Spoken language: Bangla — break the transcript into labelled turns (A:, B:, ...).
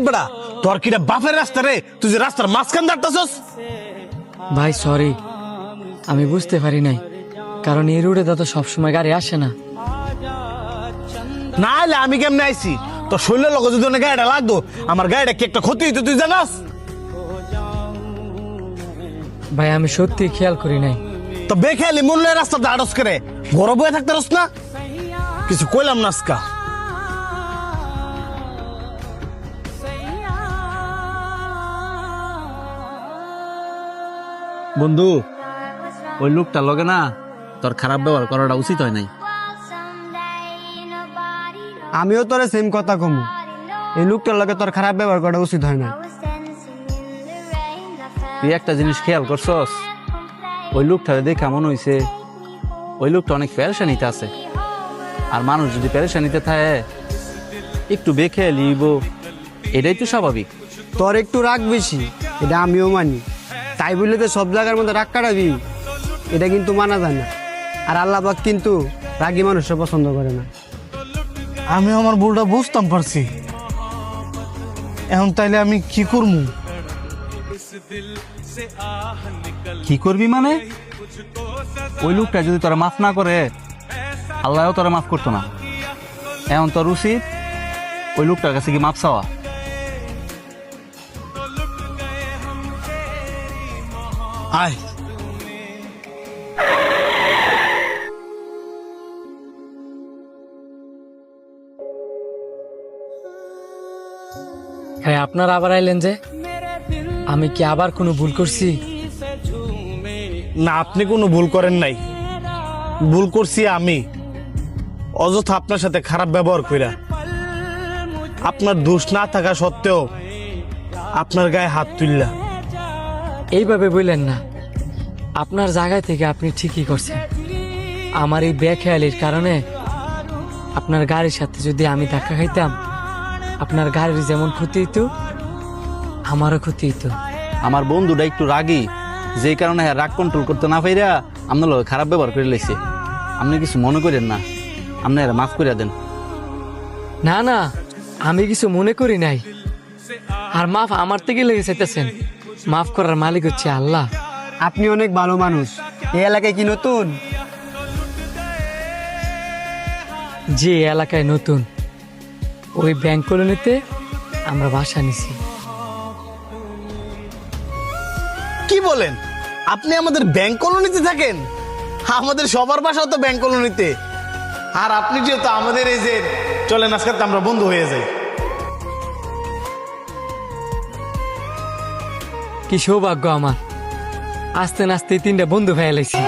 A: বেড়া তোর কিটা বাপের রাস্তা রে, তুই যে রাস্তার মাঝখান দাঁড়াতেছস।
B: ভাই সরি, আমি বুঝতে পারি নাই, কারণ এই রুটে তো সবসময় গাড়ি আসে না।
A: না হলে আমি কেমনে আইছি? তোর শরীরের লগে যদি অনেক গাড়িটা লাগতো, আমার গাড়িটা কি একটা ক্ষতি হইতো তুই জানাস?
B: ভাই আমি সত্যি খেয়াল করি নাই।
A: তো বেখেয়ালি মূল্যের রাস্তা দাঁড়স করে ঘরে বয়ে থাকতে রস না, কিছু কইলাম না আজকা।
C: বন্ধু, ওই লোকটা লগে না তোর খারাপ ব্যবহার করাটা উচিত হয় নাই।
D: আমিও তোরে সেম কথা কমু, এই লোকটার লগে তোর খারাপ ব্যবহার করা উচিত হয় না।
C: তুই একটা জিনিস খেয়াল করছস, ওই লোকটারে দেখে মনে হইছে ওই লোকটা অনেক পেরেশানিতে আছে। আর মানুষ যদি পেরেশানিতে থাকে একটু বেখেয়াল লিব, এটাই তো স্বাভাবিক।
D: তোর একটু রাগ বেশি, এটা আমিও মানি, তাই বললে তো সব জায়গার মধ্যে রাগ কাটাবি, এটা কিন্তু মানা যায় না। আর আল্লাহ পাক কিন্তু রাগী মানুষকে পছন্দ করে না।
A: আমি আমার ভুলটা বুঝতাম পারছি, এখন তাইলে আমি কি করবো?
C: কি করবি মানে? ওই লোকটা যদি তোরা মাফ না করে, আল্লাহও তোরা মাফ করতো না। এখন তোর উচিত ওই লোকটার কাছে কি মাফ চাওয়া।
A: আয়
B: ভাই আপনারা আবার আইলেন যে, আমি কি আবার কোনো ভুল করছি?
A: না, আপনি কোনো ভুল করেন নাই, ভুল করছি আমি। অযথা আপনার সাথে খারাপ ব্যবহার কইরা, আপনার দোষ না থাকা সত্ত্বেও আপনার গায়ে হাত তুললা।
B: এইভাবে বললেন না, আপনার জায়গায় থেকে আপনি ঠিকই করছেন। আমার এই বেখেয়ালির কারণে আপনার গাড়ির সাথে যদি আমি ধাক্কা খাইতাম, আপনার গাড়ির যেমন ক্ষতি হইতো আমারও ক্ষতি হইতো।
C: আমার বন্ধুটা একটু রাগী, যেই কারণে রাগ কন্ট্রোল করতে না পাইরা আপনার লোক খারাপ ব্যবহার করে লাইছে। আপনি কিছু মনে করেন না, আপনি মাফ করে দেন।
B: না না, আমি কিছু মনে করি নাই। আর মাফ আমার থেকে লেগে চাইতেছেন, মাফ করার মালিক হচ্ছে আল্লাহ।
D: আপনি অনেক ভালো মানুষ। এই এলাকায় কি নতুন?
B: যে এলাকায় নতুন, ওই ব্যাংক কলোনিতে আমরা বাসা নিছি।
A: কি বলেন? আপনি আমাদের ব্যাংক কলোনিতে থাকেন? আমাদের সবার বাসাও তো ব্যাংক কলোনিতে। আর আপনি যেহেতু আমাদের এই যে, চলেন আজকে তো আমরা বন্ধু হয়ে যাই।
B: কি সৌভাগ্য আমার, আস্তে নাস্তে 3টা বন্ধু হয়ে লাইছি।